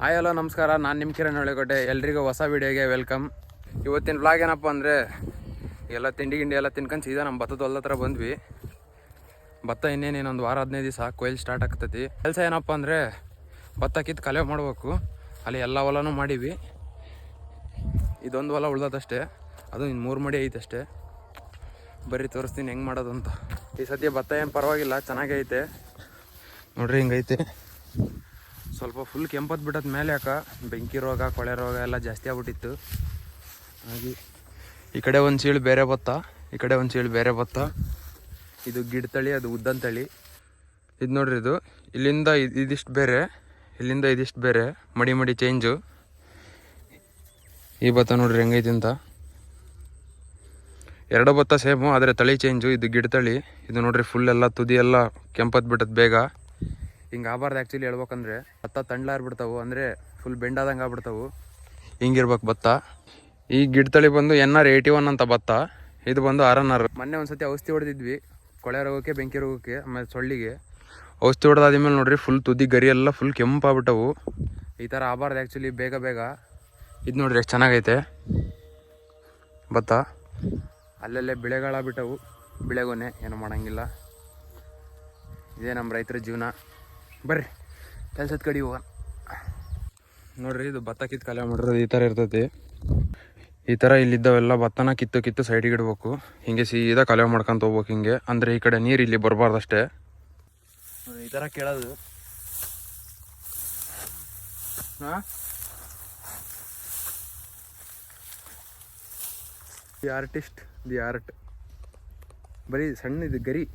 Hi hello ನಮಸ್ಕಾರ, ನಾನು ನಿಮ್ಮ ಕಿರಣ್ ಹೊಳೆಕೋಟೆ. ಎಲ್ರಿಗೂ ಹೊಸ ವೀಡಿಯೋಗೆ ವೆಲ್ಕಮ್. ಇವತ್ತಿನ ವ್ಲಾಗ್ ಏನಪ್ಪ ಅಂದರೆ, ಎಲ್ಲ ತಿಂಡಿ ಎಲ್ಲ ತಿನ್ಕೊಂಡು ಸೀದಾ ನಮ್ಮ ಭತ್ತದ ಹೊಲದ ಹತ್ರ ಬಂದ್ವಿ. ಭತ್ತ ಇನ್ನೇನೇನೊಂದು ವಾರ 15 ದಿವಸ ಕೊಯ್ಲು ಸ್ಟಾರ್ಟ್ ಆಗ್ತೈತಿ. ಕೆಲಸ ಏನಪ್ಪ ಅಂದರೆ, ಭತ್ತ ಕಿತ್ತು ಕಲೆ ಮಾಡಬೇಕು. ಅಲ್ಲಿ ಎಲ್ಲ ಹೊಲನೂ ಮಾಡೀವಿ, ಇದೊಂದು ಹೊಲ ಉಳ್ದದಷ್ಟೇ. ಅದು ಇನ್ನು 3 ಮಡಿ ಐತೆ ಅಷ್ಟೇ. ಬರ್ರಿ ತೋರಿಸ್ತೀನಿ ಹೆಂಗೆ ಮಾಡೋದು ಅಂತ. ಈ ಸದ್ಯ ಭತ್ತ ಏನು ಪರವಾಗಿಲ್ಲ, ಚೆನ್ನಾಗೇ ಐತೆ ನೋಡ್ರಿ. ಹಿಂಗೈತೆ, ಸ್ವಲ್ಪ ಫುಲ್ ಕೆಂಪತ್ತು ಬಿಟ್ಟದ ಮೇಲೆ ಯಾಕೆ ಬೆಂಕಿ ರೋಗ, ಕೊಳೆ ರೋಗ ಎಲ್ಲ ಜಾಸ್ತಿ ಆಗ್ಬಿಟ್ಟಿತ್ತು. ಹಾಗೆ ಈ ಕಡೆ ಒಂದು ಸೀಳು ಬೇರೆ ಭತ್ತ, ಈ ಕಡೆ ಒಂದು ಸೀಳು ಬೇರೆ ಭತ್ತ. ಇದು ಗಿಡ ತಳಿ, ಅದು ಉದ್ದನ್ ತಳಿ. ಇದು ನೋಡ್ರಿ, ಇದು ಇಲ್ಲಿಂದ ಇದಿಷ್ಟು ಬೇರೆ, ಇಲ್ಲಿಂದ ಇದಿಷ್ಟು ಬೇರೆ, ಮಡಿ ಚೇಂಜು. ಈ ಭತ್ತ ನೋಡ್ರಿ ಹೆಂಗೈತಿ ಅಂತ. ಎರಡು ಭತ್ತ ಸೇಮು, ಆದರೆ ತಳಿ ಚೇಂಜು. ಇದು ಗಿಡ ತಳಿ. ಇದು ನೋಡ್ರಿ ಫುಲ್ ಎಲ್ಲ ತುದಿ ಎಲ್ಲ ಕೆಂಪತ್ತು ಬಿಟ್ಟದ ಬೇಗ. ಹಿಂಗೆ ಆಗಬಾರ್ದು ಆ್ಯಕ್ಚುಲಿ ಹೇಳ್ಬೇಕಂದ್ರೆ. ಭತ್ತ ತಂಡ್ಲಾರ್ಬಿಡ್ತಾವೆ, ಅಂದರೆ ಫುಲ್ ಬೆಂಡಾದಂಗೆ ಆಗ್ಬಿಡ್ತಾವೆ. ಹಿಂಗಿರ್ಬೇಕು ಭತ್ತ. ಈ ಗಿಡ ತಳಿ ಬಂದು NR81 ಅಂತ ಭತ್ತ. ಇದು ಬಂದು RNR. ಮೊನ್ನೆ ಒಂದು ಸತಿ ಔಷಧಿ ಹೊಡೆದಿದ್ವಿ, ಕೊಳೆ ರೋಗಕ್ಕೆ, ಬೆಂಕಿ ರೋಗಕ್ಕೆ, ಆಮೇಲೆ ಸೊಳ್ಳಿಗೆ. ಔಷಧಿ ಹೊಡೆದಾದ್ಮೇಲೆ ನೋಡ್ರಿ ಫುಲ್ ತುದಿ ಗರಿ ಎಲ್ಲ ಫುಲ್ ಕೆಂಪಾಗ್ಬಿಟ್ಟವು. ಈ ಥರ ಆಗಬಾರ್ದು ಆ್ಯಕ್ಚುಲಿ ಬೇಗ. ಇದು ನೋಡ್ರಿ ಎಷ್ಟು ಚೆನ್ನಾಗೈತೆ ಭತ್ತ. ಅಲ್ಲಲ್ಲೇ ಬಿಳೆಗಳಾಗ್ಬಿಟ್ಟವು, ಬಿಳೆಗೊನೆ, ಏನೂ ಮಾಡೋಂಗಿಲ್ಲ. ಇದೇ ನಮ್ಮ ರೈತರ ಜೀವನ. ಬರ್ರಿ ಕೆಲ್ಸದ ಕಡೆ ಹೋಗೋಣ. ನೋಡ್ರಿ, ಇದು ಭತ್ತ ಕಿತ್ತು ಕಲೆ ಮಾಡಿರೋದು ಈ ಥರ ಇರ್ತೈತಿ. ಈ ಥರ ಇಲ್ಲಿದ್ದಾವೆಲ್ಲ ಭತ್ತನ ಕಿತ್ತು ಸೈಡಿಗೆ ಇಡ್ಬೇಕು. ಹಿಂಗೆ ಸೀದಾ ಕಲೆ ಮಾಡ್ಕೊಂತ ಹೋಗ್ಬೇಕು ಹಿಂಗೆ. ಅಂದರೆ ಈ ಕಡೆ ನೀರು ಇಲ್ಲಿ ಬರಬಾರ್ದು ಅಷ್ಟೇ. ಈ ಥರ ಕೇಳೋದು. ಹಾಂ, ದಿ ಆರ್ಟಿಸ್ಟ್, ದಿ ಆರ್ಟ್. ಬರೀ ಸಣ್ಣದು ಗರಿ,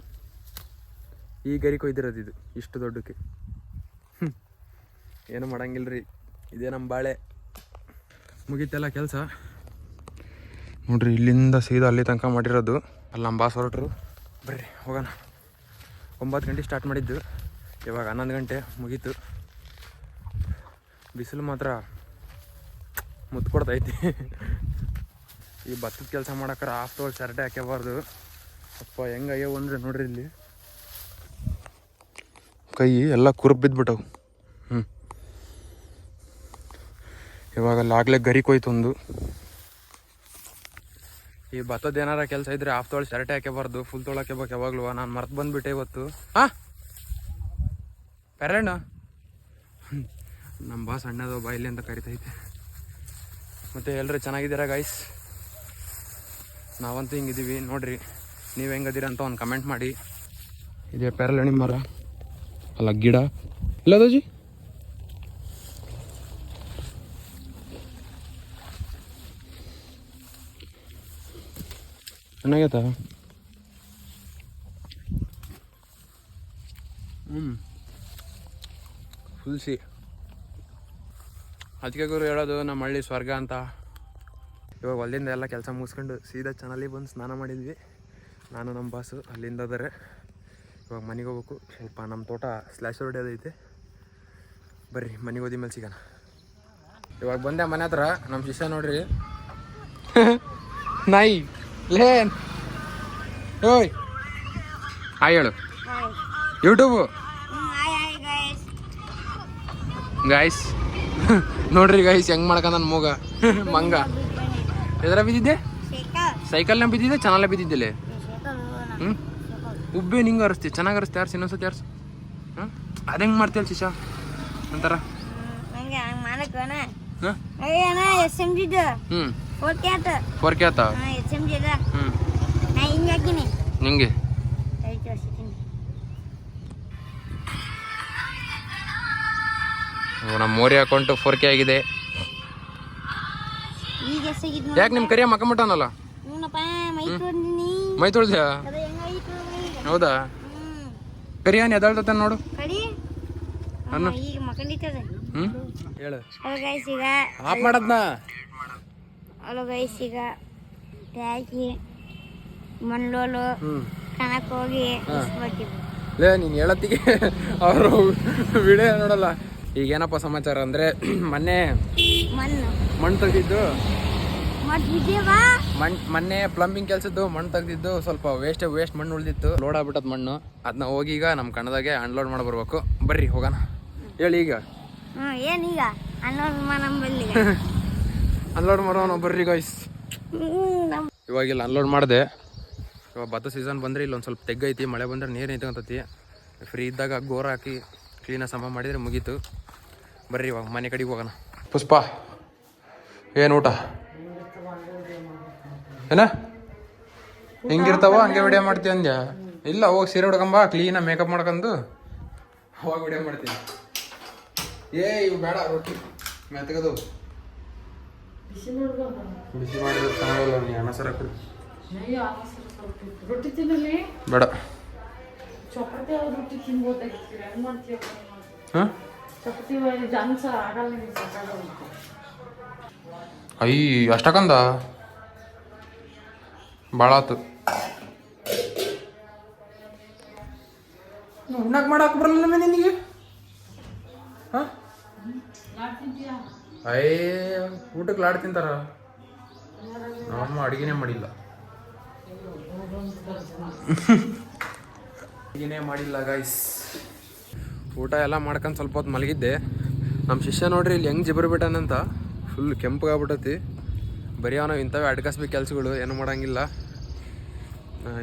ಈ ಗರಿ ಕೊಯ್ದಿರೋದು ಇದು ಇಷ್ಟು ದೊಡ್ಡಕ್ಕೆ. ಏನು ಮಾಡಂಗಿಲ್ಲ ರೀ, ಇದೇ ನಮ್ಮ ಬಾಳೆ. ಮುಗೀತೆಲ್ಲ ಕೆಲಸ ನೋಡ್ರಿ. ಇಲ್ಲಿಂದ ಸೀದಾ ಅಲ್ಲಿ ತನಕ ಮಾಡಿರೋದು. ಅಲ್ಲಿ ನಮ್ಮ ಬಾಸ್ ಹೊರಟ್ರು. ಬರ್ರಿ ಹೋಗೋಣ. 9 ಗಂಟೆ ಸ್ಟಾರ್ಟ್ ಮಾಡಿದ್ದು, ಇವಾಗ 11 ಗಂಟೆ ಮುಗೀತು. ಬಿಸಿಲು ಮಾತ್ರ ಮುತ್ಕೊಡ್ತೈತಿ. ಈ ಭತ್ತದ ಕೆಲಸ ಮಾಡಕ್ಕಾರ ಆಫ್ ತೋಲ್ ಶರ್ಟೆ ಹಾಕ್ಯಬಾರ್ದು. ಅಪ್ಪ ಹೆಂಗಾಗ್ಯವು ಅಂದರೆ ನೋಡ್ರಿ, ಇಲ್ಲಿ ಕೈ ಎಲ್ಲ ಕುರುಬ್ ಬಿದ್ದುಬಿಟ್ಟವು. ಇವಾಗ ಆಗಲೇ ಗರಿ ಕೊಯ್ತೊಂದು. ಈ ಭತ್ತದ ಏನಾರ ಕೆಲಸ ಇದ್ರೆ ಆಫ್ ತೊಗೊಳ್ಳಿ ಶರ್ಟೆ ಹಾಕ್ಯಬಾರ್ದು, ಫುಲ್ ತೊಗೊಳಕ್ಕೆಬೇಕು ಯಾವಾಗಲೂ. ನಾನು ಮರ್ತು ಬಂದುಬಿಟ್ಟೆ ಇವತ್ತು. ಹಾಂ, ಪೆರಣ್ಣ ನಮ್ಮ ಬಾಸ್ ಅಣ್ಣದು ಬಾಯಿಲಿ ಅಂತ ಕರಿತೈತೆ. ಮತ್ತು ಎಲ್ಲರೂ ಚೆನ್ನಾಗಿದ್ದೀರಾ ಗೈಸ್? ನಾವಂತೂ ಹಿಂಗಿದ್ದೀವಿ ನೋಡ್ರಿ. ನೀವು ಹೆಂಗದೀರ ಅಂತ ಒಂದು ಕಮೆಂಟ್ ಮಾಡಿ. ಇದೇ ಪೆರಳಣಿ ಮರ ಅಲ್ಲ, ಗಿಡ ಇಲ್ಲದೋಜಿ. ಚೆನ್ನಾಗೈತ? Full C. ಅದಕ್ಕೆ ಗುರು ಹೇಳೋದು ನಮ್ಮ ಹಳ್ಳಿ ಸ್ವರ್ಗ ಅಂತ. ಇವಾಗ ಹೊಲದಿಂದ ಎಲ್ಲ ಕೆಲಸ ಮುಗಿಸ್ಕೊಂಡು ಸೀದಾ ಚಾನಲಿಗೆ ಬಂದು ಸ್ನಾನ ಮಾಡಿದ್ವಿ, ನಾನು ನಮ್ಮ ಬಾಸು. ಅಲ್ಲಿಂದ ಆದರೆ ಇವಾಗ ಮನೆಗೆ ಹೋಗ್ಬೇಕು. ಸ್ವಲ್ಪ ನಮ್ಮ ತೋಟ ಸ್ಲ್ಯಾಶ್ ಹೊಡೆಯೋದೈತೆ. ಬರ್ರಿ ಮನೆಗೆ ಹೋದ ಮೇಲೆ ಸಿಗೋಣ. ಇವಾಗ ಬಂದೆ ಮನೆ ಹತ್ರ. ನಮ್ಮ ಶಿಷ್ಯ ನೋಡ್ರಿ, ನಾಯಿ ಲೇನ್. ಓಯ್ ಹಾಯ್ ಹೇಳು. YouTube guys. ನೋಡ್ರಿ ಗಾಯ್ಸ್ ಹೆಂಗೆ ಮಾಡ್ಕ ನನ್ನ ಮೂಗ ಮಂಗ. ಎದರ ಬಿದ್ದಿದ್ದೆ? ಸೈಕಲ್ನ ಬಿದ್ದಿದ್ದೆ, ಚಾನಲ್ಲ ಬಿದ್ದಿದ್ದಿಲ್ಲ. ಉಬ್ಬೆ ನಿಂಗೆ ಅರಿಸ್ತಿ, ಚೆನ್ನಾಗಿ ಅರಿಸ್ತಿ. ಯಾರು ಇನ್ನೊಂದ್ಸತಿ ಯಾರು? ಅದು ಹೆಂಗೆ ಮಾಡ್ತೀಯಲ್ಲ ಶಿಷ್ಯ ಅಂತಾರ. ಫೋರ್ಕೆ ಆತ ನಿಂಗೆ. ನಮ್ಮ ಮೋರಿ ಅಕೌಂಟು 4K ಆಗಿದೆ. ಯಾಕೆ ನಿಮ್ಮ ಕರಿಯ ಮಕ್ಕಂಬಿಟ್ಟನಲ್ಲ? ಮೈ ತೊಳ್ದ್ಯಾ? ಹೌದಾ? ಕರಿಯಾನ ಎದಾಳ್ತ ನೋಡು. ಹೇಳು. ಆಫ್ ಮಾಡದ್ನ. ಹಲೋ ಗೈಸ್, ಈಗ ಟ್ಯಾಕಿ ಮಂಡ್ಲೋಲು ಕನಕ್ ಹೋಗಿ ಲೇ, ನೀನು ಹೇಳತ್ತಿಗೆ ಅವರು ವಿಡಿಯೋ ನೋಡಲ್ಲ. ಈಗ ಏನಪ್ಪ ಸಮಾಚಾರ ಅಂದರೆ, ಮೊನ್ನೆ ಮಣ್ಣು ತೆಗ್ದಿದ್ದು, ಮೊನ್ನೆ ಪ್ಲಂಬಿಂಗ್ ಕೆಲಸದ್ದು ಮಣ್ಣು ತೆಗ್ದಿದ್ದು ಸ್ವಲ್ಪ ವೇಸ್ಟ್ ಮಣ್ಣು ಉಳಿದಿತ್ತು. ಲೋಡ್ ಆಗ್ಬಿಟ್ಟದ ಮಣ್ಣು. ಅದನ್ನ ಹೋಗಿ ಈಗ ನಮ್ಮ ಕಣ್ಣದಾಗೆ ಅನ್ಲೋಡ್ ಮಾಡಿ ಬರ್ಬೇಕು. ಬರ್ರಿ ಹೋಗೋಣ. ಹೇಳಿ ಈಗ. ಏನೀಗ ಅನ್ಲೋಡ್ ಮಾಡಂಬಲ್ಲಿ ಅನ್ಲೋಡ್ ಮಾಡೋಣ ಬರ್ರಿ ಗಾಯ್ಸ್. ಇವಾಗಿಲ್ಲ ಅನ್ಲೋಡ್ ಮಾಡಿದೆ. ಇವಾಗ ಭತ್ತ ಸೀಸನ್ ಬಂದರೆ ಇಲ್ಲೊಂದು ಸ್ವಲ್ಪ ತೆಗ್ಗೈತಿ, ಮಳೆ ಬಂದರೆ ನೀರು ನಿಂತ್ಕೊಂತತಿ. ಫ್ರೀ ಇದ್ದಾಗ ಗೋರ್ ಹಾಕಿ ಕ್ಲೀನಾಗಿ ಸಮ ಮಾಡಿದರೆ ಮುಗೀತು. ಬರ್ರಿ ಇವಾಗ ಮನೆ ಕಡೆಗೆ ಹೋಗೋಣ. ಪುಷ್ಪ ಏನು ಊಟ ಏನ ಹಿಂಗಿರ್ತಾವ ಹಂಗೆ ವಿಡಿಯೋ ಮಾಡ್ತೀವಿ ಅಂದ್ಯಾ? ಇಲ್ಲ ಹೋಗಿ ಸೀರೆ ಉಡ್ಕೊಂಬ, ಕ್ಲೀನಾಗಿ ಮೇಕಪ್ ಮಾಡ್ಕೊಂಡು ಅವಾಗ ವಿಡಿಯೋ ಮಾಡ್ತೀನಿ. ಇವು ಬೇಡ, ರೊಟ್ಟಿ ಮೆತ್ತಗದು ಬಿಸಿ ಮಾಡಿದ್ರೆ ಚೆನ್ನಾಗಲ್ಲ. ನೀ ಅನ್ನ ಸರ ಕೊಡು. ರೊಟ್ಟಿ ತಿನ್ನಲಿ ಬೇಡ. ಚಪಾತಿ ರೊಟ್ಟಿ ತಿನ್ಬೋದಾಗಿತ್ತು. ಹೆಂಗ್ ಮಾಡ್ತೀವಿ? ಹಾಂ ಚಪಾತಿ ಜಾನ್ಸ ಆಗಲ್ಲ. ಅಷ್ಟಕ್ಕಂದ ಭಾಳ ಆತು. ಉಣ್ಣಾಕ ಮಾಡಕ್ಕೆ ಬರಲ್ಲ ನಿನಗೆ? ಹಾಂ ಊಟಕ್ಕೆ ಲಾಡ್ ತಿಂತಾರ. ನಮ್ಮ ಅಡುಗೆನೇ ಮಾಡಿಲ್ಲ, ಅಡುಗೆನೇ ಮಾಡಿಲ್ಲ ಗೈಸ್. ಊಟ ಎಲ್ಲ ಮಾಡ್ಕೊಂಡು ಸ್ವಲ್ಪ ಹೊತ್ತು ಮಲಗಿದ್ದೆ. ನಮ್ಮ ಶಿಷ್ಯ ನೋಡ್ರಿ ಇಲ್ಲಿ ಹೆಂಗೆ ಜಿಬರ್ ಬಿಟ್ಟಾನಂತ, ಫುಲ್ ಕೆಂಪಗಾಗ್ಬಿಟ್ಟತಿ. ಬರೀ ಅವನು ಇಂಥವೇ ಅಡ್ಕಸ್ಬೇಕು ಕೆಲಸಗಳು, ಏನೂ ಮಾಡೋಂಗಿಲ್ಲ.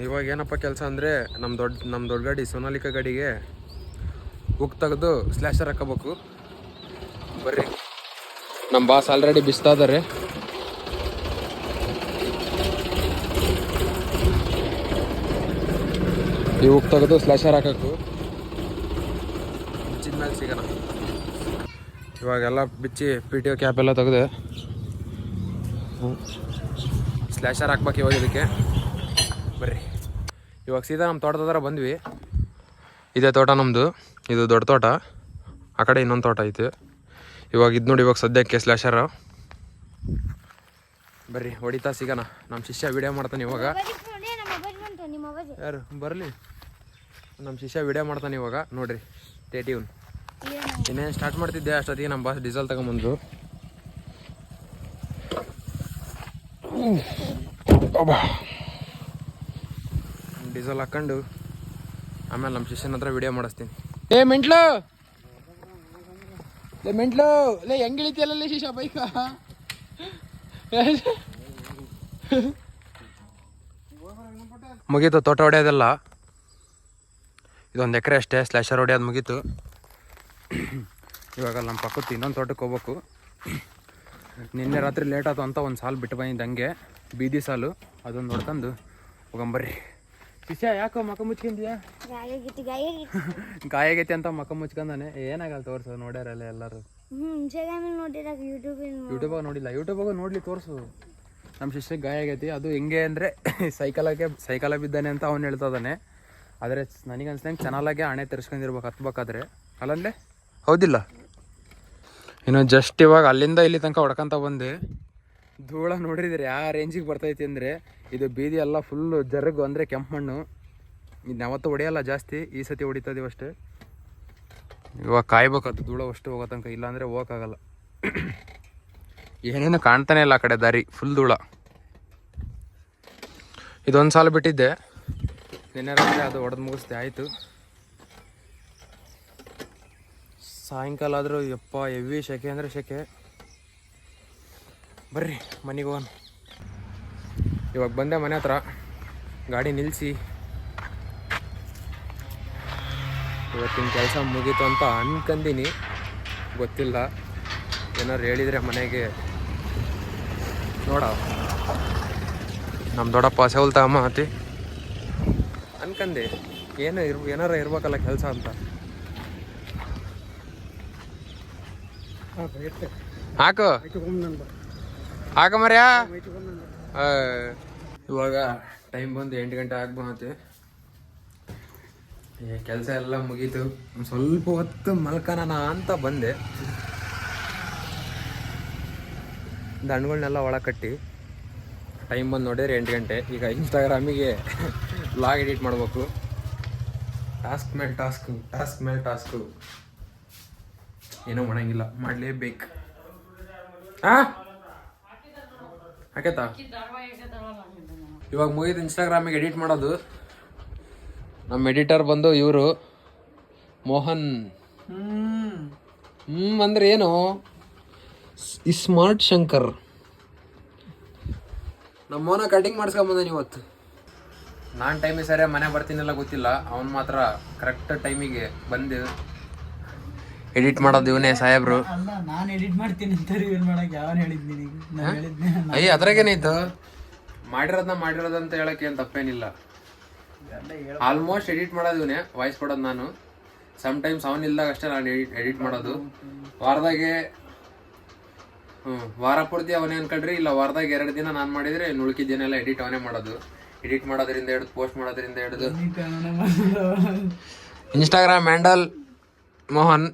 ಇವಾಗ ಏನಪ್ಪ ಕೆಲಸ ಅಂದರೆ ನಮ್ಮ ದೊಡ್ಡ ಗಾಡಿ ಸೋನಾಲಿಕಾ ಗಾಡಿಗೆ ಹುಕ್ ತೆಗೆದು ಸ್ಲ್ಯಾಶರ್ ಹಾಕೋಬೇಕು. ಬರ್ರಿ, ನಮ್ಮ ಬಾಸ್ ಆಲ್ರೆಡಿ ಬಿಸ್ತಾ ಇದ್ದಾರೆ. ಈ ಹುಕ್ ತೆಗೆದು ಸ್ಲ್ಯಾಶರ್ ಹಾಕಬೇಕು. ಬಿಚ್ಚಿದ್ಮೇಲೆ ಸಿಗೋಣ. ಇವಾಗೆಲ್ಲ ಬಿಚ್ಚಿ PTO ಕ್ಯಾಪ್ ಎಲ್ಲ ತೆಗೆದು ಸ್ಲ್ಯಾಶರ್ ಹಾಕ್ಬೇಕು ಇವಾಗ ಇದಕ್ಕೆ. ಬರ್ರಿ ಇವಾಗ ಸೀದಾ ನಮ್ಮ ತೋಟದ ಹತ್ರ ಬಂದ್ವಿ. ಇದೇ ತೋಟ ನಮ್ಮದು, ಇದು ದೊಡ್ಡ ತೋಟ. ಆ ಕಡೆ ಇನ್ನೊಂದು ತೋಟ ಐತೆ. ಇವಾಗ ಇದು ನೋಡಿ, ಇವಾಗ ಸದ್ಯಕ್ಕೆ ಸ್ಲ್ಯಾಶರ್. ಬರ್ರಿ ಹೊಡಿತಾ ಸಿಗೋಣ. ನಮ್ಮ ಶಿಷ್ಯ ವಿಡಿಯೋ ಮಾಡ್ತಾನೆ ಇವಾಗ. ಯಾರು ಬರಲಿ, ನಮ್ಮ ಶಿಷ್ಯ ವಿಡಿಯೋ ಮಾಡ್ತಾನೆ ಇವಾಗ. ನೋಡ್ರಿ ಟೇಟಿವ್ನು ಇನ್ನೇನು ಸ್ಟಾರ್ಟ್ ಮಾಡ್ತಿದ್ದೆ ಅಷ್ಟೊತ್ತಿಗೆ ನಮ್ಮ ಬಾಸ್ ಡೀಸೆಲ್ ತಗೊಂಬಂದ್ರು. ಡೀಸೆಲ್ ಹಾಕೊಂಡು ಆಮೇಲೆ ನಮ್ಮ ಶಿಷ್ಯನ ಹತ್ರ ವಿಡಿಯೋ ಮಾಡಿಸ್ತೀನಿ. ಮೆಂಟ್ಲು ಹೆಂಗೆ ಇಳಿತಿಯಲ್ಲ ಶಿಷ್ಯ ಬೈಕ? ಮುಗೀತು ತೋಟ ಹೊಡೆಯೋದೆಲ್ಲ. ಇದೊಂದು ಎಕರೆ ಅಷ್ಟೇ ಸ್ಲ್ಯಾಶರ್ ಹೊಡೆಯೋದು ಮುಗೀತು. ಇವಾಗ ನಮ್ಮ ಪಕ್ಕದ್ದು ಇನ್ನೊಂದು ತೋಟಕ್ಕೆ ಹೋಗ್ಬೇಕು. ನಿನ್ನೆ ರಾತ್ರಿ ಲೇಟ್ ಆಯ್ತು ಅಂತ ಒಂದು ಸಾಲು ಬಿಟ್ಟು ಬಂದಿದ್ದು, ಹಂಗೆ ಬೀದಿ ಸಾಲು. ಅದೊಂದು ನೋಡ್ಕೊಂಡು ಹೋಗಂಬರ್ರಿ. ಶಿಷ್ಯ ಯಾಕೋ ಮಕ್ಕ ಮುಚ್ಕೊಂಡಿದ್ಯಾ? ಗಾಯ ಆಗೈತಿ ಅಂತ ಮಕ್ಕ ಮುಚ್ಕೊಂಡಾನೆ. ಏನಾಗಲ್ಲ ತೋರ್ಸು, ನೋಡ್ಯಾರಲ್ಲ ಎಲ್ಲರೂ. ಯೂಟ್ಯೂಬಾಗ ನೋಡಿಲ್ಲ, ಯೂಟ್ಯೂಬಾಗ ನೋಡ್ಲಿ ತೋರಿಸು. ನಮ್ಮ ಶಿಷ್ಯಕ್ಕೆ ಗಾಯ ಆಗೈತಿ. ಅದು ಹೆಂಗೆ ಅಂದರೆ ಸೈಕಲ ಬಿದ್ದಾನೆ ಅಂತ ಅವ್ನು ಹೇಳ್ತದಾನೆ. ಆದರೆ ನನಗೆ ಅನ್ಸ್ದಂಗೆ ಚೆನ್ನಾಗೆ ಹಣೆ ತಿರ್ಸ್ಕೊಂಡಿರ್ಬೇಕು ಹತ್ಬೇಕಾದ್ರೆ, ಅಲ್ಲಂದ್ರೆ ಹೌದಿಲ್ಲ? ಇನ್ನು ಜಸ್ಟ್ ಇವಾಗ ಅಲ್ಲಿಂದ ಇಲ್ಲಿ ತನಕ ಹೊಡ್ಕೊಂತ ಬಂದೆ. ಧೂಳ ನೋಡಿದ್ರೆ ಯಾವ ರೇಂಜಿಗೆ ಬರ್ತೈತಿ ಅಂದರೆ, ಇದು ಬೀದಿ ಎಲ್ಲ ಫುಲ್ಲು ಜರುಗು, ಅಂದರೆ ಕೆಂಪು ಮಣ್ಣು. ಇದು ಯಾವತ್ತೂ ಹೊಡೆಯಲ್ಲ ಜಾಸ್ತಿ, ಈ ಸತಿ ಹೊಡಿತದೀವಿ ಅಷ್ಟೇ. ಇವಾಗ ಕಾಯ್ಬೇಕದು ಧೂಳ ಅಷ್ಟು ಹೋಗೋ ತನಕ, ಇಲ್ಲಾಂದರೆ ಹೋಗೋಕ್ಕಾಗಲ್ಲ. ಏನೇನು ಕಾಣ್ತಾನೆ ಇಲ್ಲ ಆ ಕಡೆ ದಾರಿ, ಫುಲ್ ಧೂಳ. ಇದೊಂದು ಸಾಲ ಬಿಟ್ಟಿದ್ದೆ ನಿನ್ನೆ ರಾತ್ರಿ, ಅದು ಹೊಡೆದು ಮುಗಿಸ್ದೆ ಆಯಿತು. ಸಾಯಂಕಾಲ ಆದರೂ ಯಪ್ಪ ಹೆವಿ ಸೆಕೆ ಅಂದರೆ ಸೆಕೆ. ಬರ್ರಿ ಮನೆಗೆ ಹೋಗೋಣ. ಇವಾಗ ಬಂದೆ ಮನೆ ಹತ್ರ, ಗಾಡಿ ನಿಲ್ಲಿಸಿ ಇವತ್ತಿನ ಕೆಲಸ ಮುಗೀತು ಅಂತ ಅನ್ಕಂದೀನಿ. ಗೊತ್ತಿಲ್ಲ, ಏನಾರು ಹೇಳಿದರೆ ಮನೆಗೆ ನೋಡ. ನಮ್ಮ ದೊಡ್ಡಪ್ಪ ಸೆವಲ್ ತಮ್ಮ ಆತಿ ಅನ್ಕಂದೆ. ಏನಾರ ಇರ್ಬೇಕಲ್ಲ ಕೆಲಸ ಅಂತ. ಹಾಕ ಮರ್ಯಾ. ಇವಾಗ ಟೈಮ್ ಬಂದು 8 ಗಂಟೆ ಆಗ್ಬಂತೆ. ಕೆಲಸ ಎಲ್ಲ ಮುಗೀತು. ಸ್ವಲ್ಪ ಹೊತ್ತು ಮಲ್ಕನ ಅಂತ ಬಂದೆ. ದಂಡ್ಗಳನ್ನೆಲ್ಲ ಒಳಗೆ ಕಟ್ಟಿ ಟೈಮ್ ಬಂದು ನೋಡಿದ್ರೆ 8 ಗಂಟೆ. ಈಗ ಇನ್ಸ್ಟಾಗ್ರಾಮಿಗೆ ವ್ಲಾಗ್ ಎಡಿಟ್ ಮಾಡಬೇಕು. ಟಾಸ್ಕ್ ಮೇಲೆ ಟಾಸ್ಕು ಏನೂ ಮಾಡೋಂಗಿಲ್ಲ, ಮಾಡಲೇಬೇಕು. ಹಾಕೈತಾ? ಇವಾಗ ಮುಗಿದು ಇನ್ಸ್ಟಾಗ್ರಾಮಿಗೆ ಎಡಿಟ್ ಮಾಡೋದು. ನಮ್ಮ ಎಡಿಟರ್ ಬಂದು ಇವರು ಮೋಹನ್. ಅಂದ್ರೆ ಏನು ಸ್ಮಾರ್ಟ್ ಶಂಕರ್. ನಮ್ಮ ಮೋನ ಕಟಿಂಗ್ ಮಾಡಿಸ್ಕೊಂಬಂದಾನೆ ಇವತ್ತು. ನಾನು ಟೈಮಿಗೆ ಸರಿ ಮನೆ ಬರ್ತೀನಿಲ್ಲ ಗೊತ್ತಿಲ್ಲ, ಅವನು ಮಾತ್ರ ಕರೆಕ್ಟ್ ಟೈಮಿಗೆ ಬಂದು ಎಡಿಟ್ ಮಾಡೋದು ಇವನೇ ಸಾಹೇಬ್ರು. ಅಲ್ಲ ನಾನು ಎಡಿಟ್ ಮಾಡ್ತೀನಿ ಅಂತ ರಿವೀಲ್ ಮಾಡಕ್ಕೆ ಯಾವನು ಹೇಳಿದ್ನಿ ನಾನು ಹೇಳಿದ್ನೆ. ಅಯ್ಯ ಅದ್ರಾಗೇನಾಯ್ತು, ಮಾಡಿರೋದಂತ ಹೇಳಕ್ಕೆ ಏನು ತಪ್ಪೇನಿಲ್ಲ. ಆಲ್ಮೋಸ್ಟ್ ಎಡಿಟ್ ಮಾಡೋದು ಇವನೇ, ವಾಯ್ಸ್ ಕೊಡೋದು ನಾನು. ಸಮ್ಟೈಮ್ಸ್ ಅವನಿಲ್ದಾಗ ಅಷ್ಟೇ ನಾನು ಎಡಿಟ್ ಮಾಡೋದು. ವಾರದಾಗೆ ವಾರ ಪೂರ್ತಿ ಅವನೇ ಅನ್ಕೊಂಡ್ರಿ, ಇಲ್ಲ ವಾರದಾಗ 2 ದಿನ ನಾನು ಮಾಡಿದರೆ ಉಳ್ಕಿದ್ದೇನೆಲ್ಲ ಎಡಿಟ್ ಅವನೇ ಮಾಡೋದು. ಎಡಿಟ್ ಮಾಡೋದ್ರಿಂದ ಹಿಡಿದು ಪೋಸ್ಟ್ ಮಾಡೋದ್ರಿಂದ ಹಿಡಿದು. Instagram handle Mohan,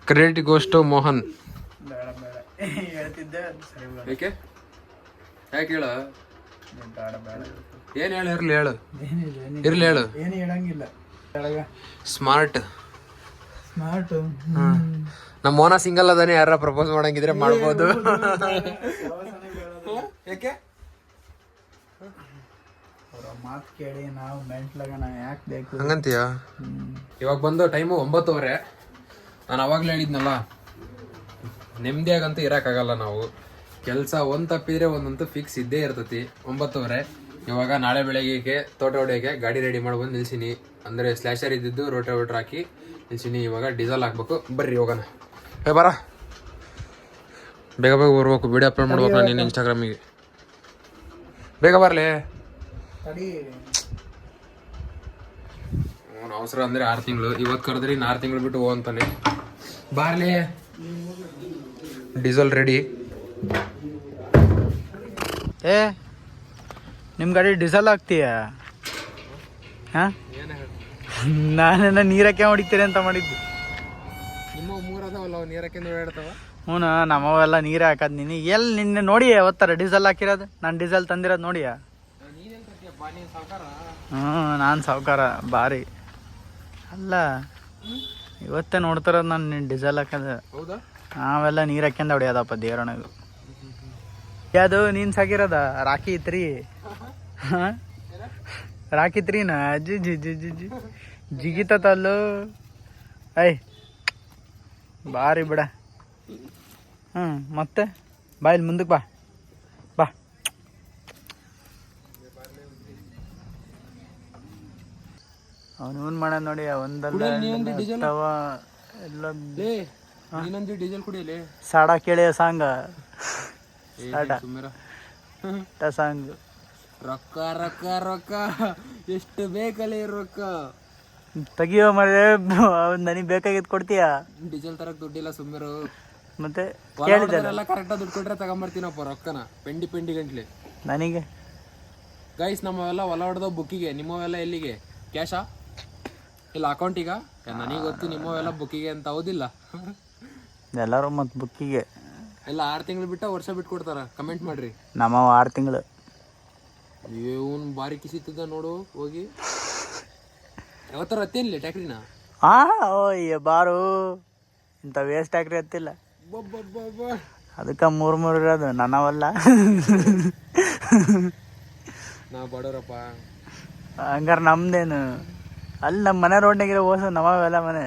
credit goes to Mohan. ಬೇಡ ಹೇಳ್ತಿದ್ದೆ ಸರಿ ಯಾಕೆ ಹೇಳ, ಬೇಡ ಏನು ಹೇಳು, ಇರ್ಲಿ ಹೇಳು. ಏನು ಹೇಳಂಗಿಲ್ಲ. Smart smart. ನಮ್ಮ ಮೋನ ಸಿಂಗಲ್ ಅದಾನೆ, ಯಾರ ಪ್ರಪೋಸ್ ಮಾಡಂಗಿದ್ರೆ ಮಾಡ್ಬೋದು. ಯಾಕೆ ಅವರ ಮಾತು ಕೇಳಿ ನಾವು ಮೆಂಟ್ಲಾಗ ನಾವು ಯಾಕೆ ಬೇಕು ಹಂಗಂತೀಯ? ಇವಾಗ ಬಂದು ಟೈಮು 9:30. ನಾನು ಅವಾಗಲೇ ಹೇಳಿದ್ನಲ್ಲ, ನೆಮ್ಮದಿಯಾಗಂತೂ ಇರೋಕ್ಕಾಗಲ್ಲ ನಾವು. ಕೆಲಸ ಒಂದು ತಪ್ಪಿದ್ರೆ ಒಂದಂತೂ ಫಿಕ್ಸ್ ಇದ್ದೇ ಇರ್ತೈತಿ. 9:30 ಇವಾಗ ನಾಳೆ ಬೆಳಗ್ಗೆಗೆ ತೋಟ ಹೊಡೆಯೋಕ್ಕೆ ಗಾಡಿ ರೆಡಿ ಮಾಡ್ಬಂದು ನಿಲ್ಸಿನಿ. ಅಂದರೆ ಸ್ಲ್ಯಾಶರ್ ಇದ್ದಿದ್ದು ರೋಟೋವೇಟ್ರ್ ಹಾಕಿ ನಿಲ್ಸಿನಿ. ಇವಾಗ ಡೀಸೆಲ್ ಹಾಕ್ಬೇಕು. ಬರ್ರಿ ಹೋಗೋಣ. ಬರ ಬೇಗ ಬರ್ಬೇಕು, ವಿಡಿಯೋ ಅಪ್ಲೋಡ್ ಮಾಡ್ಬೇಕು ನೀನು ಇನ್ಸ್ಟಾಗ್ರಾಮಿಗೆ. ಬೇಗ ಬರಲಿ. ತಡಿ ಅವನು ಅವಸರ ಅಂದರೆ 6 ತಿಂಗಳು. ಇವತ್ತು ಕರೆದ್ರಿ 6 ತಿಂಗಳು ಬಿಟ್ಟು ಹೋಗಂತಾನೆ. Barley, diesel ready. ಏ ನಿಮ್ಮ ಗಾಡಿ ಡೀಸೆಲ್ ಹಾಕ್ತೀಯ? ಹಾಂ, ನಾನೇನ ನೀರಕ್ಕೆ ಹೊಡಿತೀರಿ ಅಂತ ಮಾಡಿದ್ದು. ನಿಮ್ಮ ಮೂರದವಲ್ಲ ಅವು ನೀರಕ್ಕೆ ಓಡಾಡ್ತಾವ. ಹ್ಞೂ, ನಮ್ಮವೆಲ್ಲ ನೀರೇ ಹಾಕೋದು. ನೀನು ಎಲ್ಲಿ ನಿನ್ನೆ ನೋಡಿ ಯಾವತ್ತರ ಡೀಸೆಲ್ ಹಾಕಿರೋದು? ನಾನು ಡೀಸೆಲ್ ತಂದಿರೋದು ನೋಡಿಯ? ನಾನು ಸಾವ್ಕಾರ ಭಾರಿ ಅಲ್ಲ. ಇವತ್ತೇ ನೋಡ್ತಾರದು ನಾನು ನಿನ್ನ ಡೀಸೆಲ್ ಹಾಕೋದು. ಹೌದಾ? ನಾವೆಲ್ಲ ನೀರು ಹಾಕ್ಯಂದ ಹೊಡಿಯೋದಪ್ಪ ದೇವರಣೆಗೂ. ಯಾವುದು ನೀನು ಸಾಕಿರೋದ? ರಾಖಿ 3. ಹಾಂ, ರಾಖಿ 3ನಾ? ಜಿ ಜಿ ಜಿ ಜಿ ಜಿ ಜಿಗಿತಲ್ಲೋ. ಐ ಬಾರಿ ಬಿಡ. ಮತ್ತೆ ಬಾ, ಇಲ್ಲಿ ಮುಂದಕ್ಕೆ ಬಾ. ಅವನು ಮಾಡ ನೋಡಿ, ಒಂದಲ್ಲ ಎಲ್ಲ ಇನ್ನೊಂದು ಡೀಸೆಲ್ ಕುಡಿಯಲಿ. ಸಾಡ ಕೇಳಿಯ ಸಾಂಗ, ಸಾಂಗ್. ರೊಕ್ಕ ರೊಕ್ಕ ರೊಕ್ಕ ಎಷ್ಟು ಬೇಕಲ್ಲ ರೊಕ್ಕ ತೆಗಿಯೋ ಮರೆ, ನನಗೆ ಬೇಕಾಗಿದ್ದು ಕೊಡ್ತೀಯ? ಡೀಸೆಲ್ ತರಕ್ ದುಡ್ಡಿಲ್ಲ ಸುಮ್ಮಿರು. ಮತ್ತೆ ಕೇಳಿದೆಲ್ಲ ಕರೆಕ್ಟಾಗಿ ದುಡ್ಡು ಕೊಟ್ರೆ ತಗೊಂಬರ್ತೀನಪ್ಪ ರೊಕ್ಕನ. ಪೆಂಡಿ ಗಂಟ್ಲಿ ನನಗೆ. ಗೈಸ್, ನಮ್ಮವೆಲ್ಲ ಹೊಲ ಹೊಡೆದೋ ಬುಕ್ಕಿಗೆ, ನಿಮ್ಮವೆಲ್ಲ ಎಲ್ಲಿಗೆ? ಕ್ಯಾಶಾ ಇಲ್ಲ ಅಕೌಂಟಿಗ? ನನಗೆ ಗೊತ್ತು ನಿಮ್ಮವೆಲ್ಲ ಬುಕ್ಕಿಗೆ ಅಂತ. ಹೌದಿಲ್ಲ? ಎಲ್ಲರೂ ಮತ್ತು ಬುಕ್ಕಿಗೆ ಎಲ್ಲ 6 ತಿಂಗಳು ಬಿಟ್ಟ ವರ್ಷ ಬಿಟ್ಟು ಕೊಡ್ತಾರ. ಕಮೆಂಟ್ ಮಾಡ್ರಿ. ನಮ್ಮ 6 ತಿಂಗಳು. ಇವನ್ ಬಾರಿ ಕಿಸಿತದ ನೋಡು ಹೋಗಿ. ಯಾವತ್ತರ ಹತ್ತೇನಿಲ್ಲ ಟ್ಯಾಕ್ರಿನ? ಓಯ್ಯ ಬಾರು, ಇಂಥ ವೇಸ್ಟ್ ಟ್ಯಾಕ್ರಿ ಹತ್ತಿಲ್ಲ. ಅದಕ್ಕೆ 3 ಇರೋದು ನನ್ನವಲ್ಲ. ನಾ ಬಡೋರಪ್ಪ. ಹಂಗಾರೆ ನಮ್ದೇನು? ಅಲ್ಲಿ ನಮ್ಮ ಮನೆ ರೋಡ್ನಾಗಿರೋ ಓಸು ನಮ್ಮವೆಲ್ಲ ಮನೆ.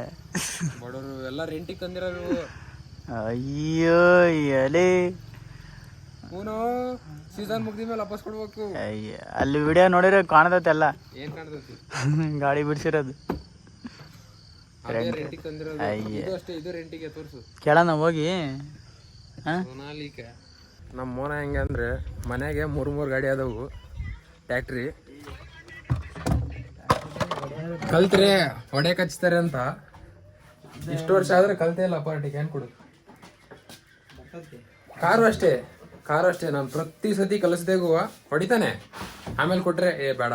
ಬಡವರು ಎಲ್ಲ ರೆಂಟಿಗೆ ತಂದಿರೋರು. ಅಯ್ಯೋ ಎಲೆ, ಹೂನು ಸೀಸನ್ ಮುಗ್ದಿ ಮೇಲೆ ವಾಪಸ್ ಕೊಡ್ಬೇಕು. ಅಯ್ಯ, ಅಲ್ಲಿ ವಿಡಿಯೋ ನೋಡಿದ್ರೆ ಕಾಣತೈತೆ ಎಲ್ಲ. ಏನ್ ಕಾಣ್ತೈತಿ? ಗಾಡಿ ಬಿಡ್ಸಿರೋದು. ರೆಂಟಿಗೆ ತಂದಿರೋದು. ಇದು ಅಷ್ಟೇ, ಇದು ರೆಂಟಿಗೆ ತೋರಿಸು. ಕೇಳೋಣ ಹೋಗಿ. ಸೋನಾಲಿಕೆ ನಮ್ಮ ಮೋನ ಹೆಂಗೆ ಅಂದರೆ, ಮನೆಗೆ 3 ಗಾಡಿ ಆದವು ಟ್ಯಾಕ್ಟ್ರಿ. ಕಲ್ತ್ರೆ ಹೊಡೆಯಕ್ಕೆ ಹಚ್ತಾರೆ ಅಂತ. ಇಷ್ಟು ವರ್ಷ ಆದ್ರೆ ಕಲ್ತೇ ಇಲ್ಲ ಪಾರ್ಟಿಗೆ. ಏನು ಕೊಡು? ಕಾರು ಅಷ್ಟೇ ನಾನು ಪ್ರತಿ ಸತಿ ಕಲಿಸ್ದೇಗೂ ಹೊಡಿತಾನೆ. ಆಮೇಲೆ ಕೊಟ್ರೆ ಬೇಡ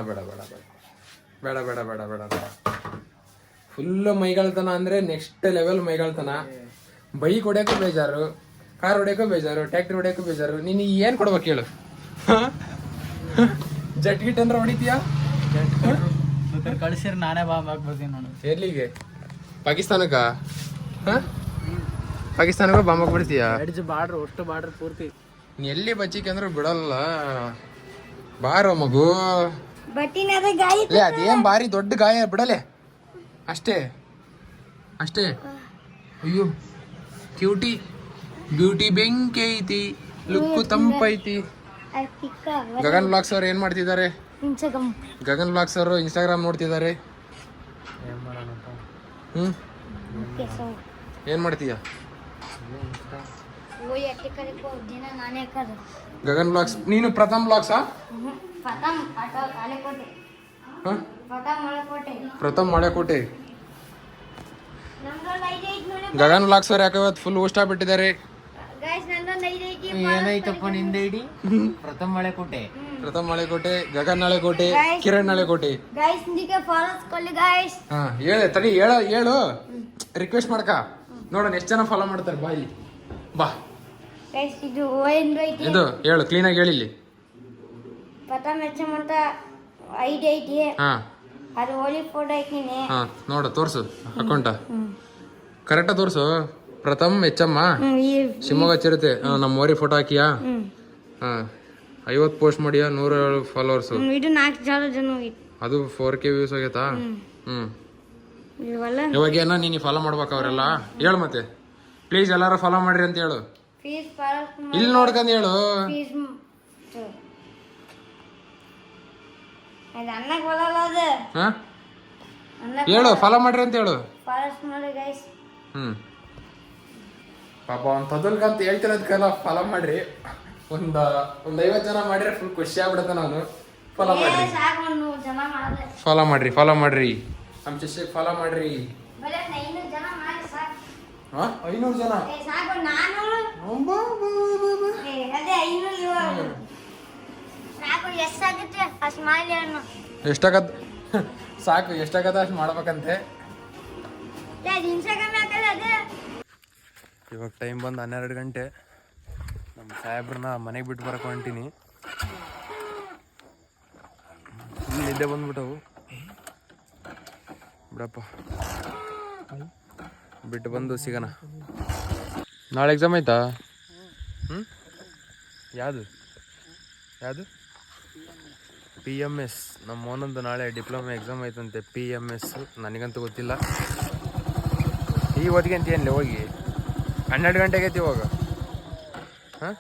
ಫುಲ್ಲು ಮೈಗಳ್ತನ ಅಂದರೆ ನೆಕ್ಸ್ಟ್ ಲೆವೆಲ್ ಮೈಗಳ್ತನ. ಬೈಕ್ ಹೊಡ್ಯೋಕ್ಕೂ ಬೇಜಾರು, ಕಾರ್ ಹೊಡ್ಯೋಕ್ಕೂ ಬೇಜಾರು, ಟ್ಯಾಕ್ಟ್ರಿ ಹೊಡ್ಯೋಕ್ಕೂ ಬೇಜಾರು. ನೀನು ಏನು ಕೊಡ್ಬೇಕು ಹೇಳು? ಜಟ್ ಗಿಟ್ ಅಂದ್ರೆ ಹೊಡಿತೀಯಾ? ಕಳಿಸಿದ್ರೆ ನಾನೇ ಬಾಂಬ್ ಹಾಕ್ಬಿಡ್ತೀನಿ ನೋಡು. ಎಲ್ಲಿಗೆ? ಪಾಕಿಸ್ತಾನಕ್ಕ? ಪಾಕಿಸ್ತಾನಕ್ಕೂ ಬಾಂಬ್ ಹಾಕ್ಬಿಡ್ತೀಯಾ? ಬಾರ್ಡ್ರ್, ಅಷ್ಟು ಬಾರ್ಡ್ರ್ ಪೂರ್ತಿ. ನೀ ಎಲ್ಲಿ ಬಚ್ಚಿಕೆ ಅಂದ್ರೆ ಬಿಡಲ್ಲ. ಬಾರೋ ಮಗು. ಅದೇನ್ ಬಾರಿ ದೊಡ್ಡ ಗಾಯ ಬಿಡಲೆ. ಅಷ್ಟೇ. ಅಯ್ಯೋ ಕ್ಯೂಟಿ. ಬ್ಯೂಟಿ ಬೆಂಕಿ ಐತಿ, ಲುಕ್ಕು ತಂಪೈತಿ. ಗಗನ್ ಬ್ಲಾಗ್ಸ್ ಅವ್ರು ಏನ್ ಮಾಡ್ತಿದ್ದಾರೆ? ಇನ್ಸ್ಟಾಗ್ರಾಮ್ ಗಗನ್ ಬ್ಲಾಗ್ಸ್ ಅವರು ಇನ್ಸ್ಟಾಗ್ರಾಮ್ ನೋಡ್ತಿದ್ದಾರೆ. ಏನ್ ಮಾಡ್ತೀಯ? ದಿನ ನಾನೇ ಕದ ಗಗನ್ ಬ್ಲಾಗ್ಸ್. ನೀನು ಪ್ರಥಮ್ ಬ್ಲಾಗ್ಸಾ? ಪ್ರಥಮ್ ಮಳೆಕೋಟೆ. ಗಗನ್ ಬ್ಲಾಗ್ಸ್ ಅವ್ರು ಯಾಕೆ ಇವತ್ತು ಫುಲ್ ಊಟ ಬಿಟ್ಟಿದ್ದಾರೆ? ಏನೈತಪ್ಪ ನಿಂದ ಇಡಿ? ಪ್ರಥಮ್ ಮಳೆಕೋಟೆ. ಪ್ರಥಮ್ ಮಳೆಕೋಟೆ, ಗಗನ್ ಮಳೆಕೋಟೆ, ಕಿರಣ್ ಮಳೆಕೋಟೆ. ಹಾ ಹೇಳ ತಡಿ, ಹೇಳು ರಿಕ್ವೆಸ್ಟ್ ಮಾಡ್ಕ ನೋಡೋಣ ಎಷ್ಟು ಜನ ಫಾಲೋ ಮಾಡ್ತಾರೆ. ಬಾ ಇಲ್ಲಿ ಬಾ. ಇದು ಹೇಳು ಕ್ಲೀನಾಗಿ ಹೇಳಿಲ್ಲಿ. ಪ್ರಥಮ್ HM ಅಂತ ಐಡಿ ಐತಿ. ಹಾ ಅದು ಹೋಲಿ ಫೋಟೋ ಹಾಕಿನಿ. ಹಾ ನೋಡು ತೋರ್ಸು ಅಕೌಂಟ ಕರೆಕ್ಟಾ ತೋರ್ಸು. ಪ್ರಥಮ್ HM ಶಿವಮೊಗ್ಗ ಚಿರತೆ. ನಮ್ಮ ಓರಿ ಫೋಟೋ ಹಾಕಿಯಾ? ಹಾ 50 ಪೋಸ್ಟ್ ಮಾಡಿಯಾ? 107 ಫಾಲೋವರ್ಸು. ಇದು 4,000 ಜನ ಹೋಗಿತ್ತು. ಅದು 4K ವ್ಯೂಸ್ ಆಗೈತಾ? ಇವಾಗ ಏನೋ ನೀನು ಫಾಲೋ ಮಾಡ್ಬೇಕು ಅವರೆಲ್ಲ. ಹೇಳು ಮತ್ತೆ ಪ್ಲೀಸ್ ಎಲ್ಲಾರು ಫಾಲೋ ಮಾಡ್ರಿ ಅಂತ ಹೇಳು. ಇಲ್ಲಿ ನೋಡ್ಕೊಂಡ್ ಹೇಳು. ಹಾ ಹೇಳು ಫಾಲೋ ಮಾಡ್ರಿ ಅಂತ ಹೇಳು. ಪಾಪ ಅವ್ನು ತದಲ್ಗಂತ ಹೇಳ್ತಿರೋದಕ್ಕೆಲ್ಲ ಫಾಲೋ ಮಾಡ್ರಿ. ಒಂದ್ 50 ಜನ ಮಾಡ್ರೆ ಫುಲ್ ಖುಷಿ ಆಗ್ಬಿಡತ್ತೆ. ನಾನು ಫಾಲೋ ಮಾಡ್ರಿ, ಫಾಲೋ ಮಾಡ್ರಿ ನಮ್ಮ ಶಿಷ್ಯಕ್ಕೆ ಫಾಲೋ ಮಾಡ್ರಿ. 500 ಜನ ಎಷ್ಟಾಗತ್ ಸಾಕು, ಎಷ್ಟಾಗತ್ತ ಅಷ್ಟು ಮಾಡ್ಬೇಕಂತೆ. ಇವಾಗ ಟೈಮ್ ಬಂದು 12 ಗಂಟೆ. ನಮ್ಮ ಸಾಹೇಬ್ರನ್ನ ಮನೆಗೆ ಬಿಟ್ಟು ಬರಕ್ಕೆ ಹೊಂಟೀನಿ. ನಿದ್ದೆ ಬಂದ್ಬಿಟ್ಟವು ಬಿಡಪ್ಪ. ಬಿಟ್ಟು ಬಂದು ಸಿಗೋಣ. ನಾಳೆ ಎಕ್ಸಾಮ್ ಆಯ್ತಾ? ಯಾವುದು PMS. ನಮ್ಮ ಒಂದೊಂದು ನಾಳೆ ಡಿಪ್ಲೊಮಾ ಎಕ್ಸಾಮ್ ಆಯ್ತಂತೆ. PMS ನನಗಂತೂ ಗೊತ್ತಿಲ್ಲ. ಈ ಹೊತ್ತಿಗೆ ಅಂತ ಏನಿಲ್ಲ, ಹೋಗಿ 12 ಗಂಟೆಗೆ ಐತಿ ಇವಾಗ. ಹಾಂ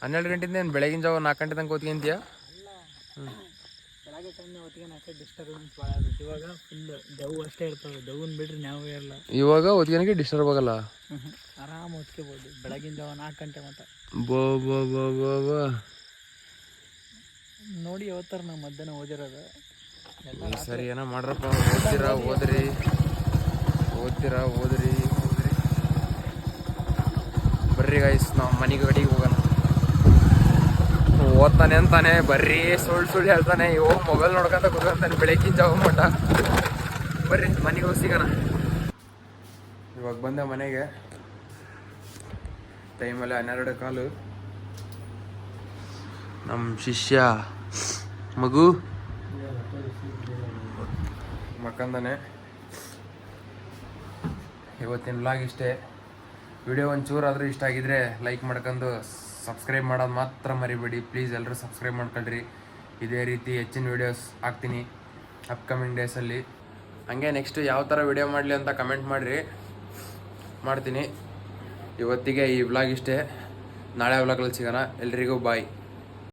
12 ಗಂಟೆಯಿಂದ ಏನು ಬೆಳಗಿನ ಜಾವ 4 ಗಂಟೆ ತನಕ ಓದ್ಕೊಂತೀಯ? ಇವಾಗ ಫುಲ್ ದವ್ ಅಷ್ಟೇ ಇರ್ತವೆ. ದವ್ನ ಬಿಡ್ರಿ ನಾವು ಇರಲ್ಲ. ಇವಾಗ ಓದ್ಕೊಳಕ್ಕೆ ಡಿಸ್ಟರ್ಬ್ ಆಗಲ್ಲ, ಆರಾಮ್ ಓದ್ಕೋಬೋದು. ಬೆಳಗಿನ ಜಾವ 4 ಗಂಟೆ ಮಟ್ಟ ನೋಡಿ ಓದ್ತಾರ. ನಾವು ಮಧ್ಯಾಹ್ನ ಓದಿರೋದು. ಸರಿ ಏನೋ ಮಾಡ್ರಪ್ಪ. ಓದ್ರಿ ಬರ್ರಿ ಗೈಸ್, ನಾವು ಮನೆಗೆ ಗಡಿಗೆ ಹೋಗೋಣ. ಓದ್ತಾನೆ ಅಂತಾನೆ ಬರ್ರಿ ಸುಳ್ಳು ಹೇಳ್ತಾನೆ. ಇವಾಗ ಮೊಬೈಲ್ ನೋಡ್ಕೊಂತ ಕೂತ್ಕೊಂತಾನೆ ಬೆಳಗಿನ ಜಾವ ಮಟ್ಟ. ಬರ್ರಿ ಮನೆಗೆ ಹೋಗಿ ಸಿಗೋಣ. ಇವಾಗ ಬಂದೆ ಮನೆಗೆ. ಟೈಮಲ್ಲಿ 12:15. ನಮ್ಮ ಶಿಷ್ಯ ಮಗು ಮಕ್ಕಂದಾನೆ. ಇವತ್ತಿನ ವ್ಲಾಗ್ ಇಷ್ಟೇ. ವಿಡಿಯೋ ಒಂಚೂರಾದರೂ ಇಷ್ಟ ಆಗಿದ್ರೆ ಲೈಕ್ ಮಾಡ್ಕೊಂಡು ಸಬ್ಸ್ಕ್ರೈಬ್ ಮಾಡೋದು ಮಾತ್ರ ಮರಿಬೇಡಿ. ಪ್ಲೀಸ್ ಎಲ್ಲರೂ ಸಬ್ಸ್ಕ್ರೈಬ್ ಮಾಡ್ಕೊಳ್ರಿ. ಇದೇ ರೀತಿ ಹೆಚ್ಚಿನ ವೀಡಿಯೋಸ್ ಹಾಕ್ತೀನಿ ಅಪ್ಕಮಿಂಗ್ ಡೇಸಲ್ಲಿ. ಹಂಗೆ ನೆಕ್ಸ್ಟು ಯಾವ ಥರ ವಿಡಿಯೋ ಮಾಡಲಿ ಅಂತ ಕಮೆಂಟ್ ಮಾಡಿರಿ, ಮಾಡ್ತೀನಿ. ಇವತ್ತಿಗೆ ಈ ವ್ಲಾಗ್ ಇಷ್ಟೇ. ನಾಳೆ ವ್ಲಾಗಲ್ಲಿ ಸಿಗೋಣ. ಎಲ್ರಿಗೂ ಬಾಯ್.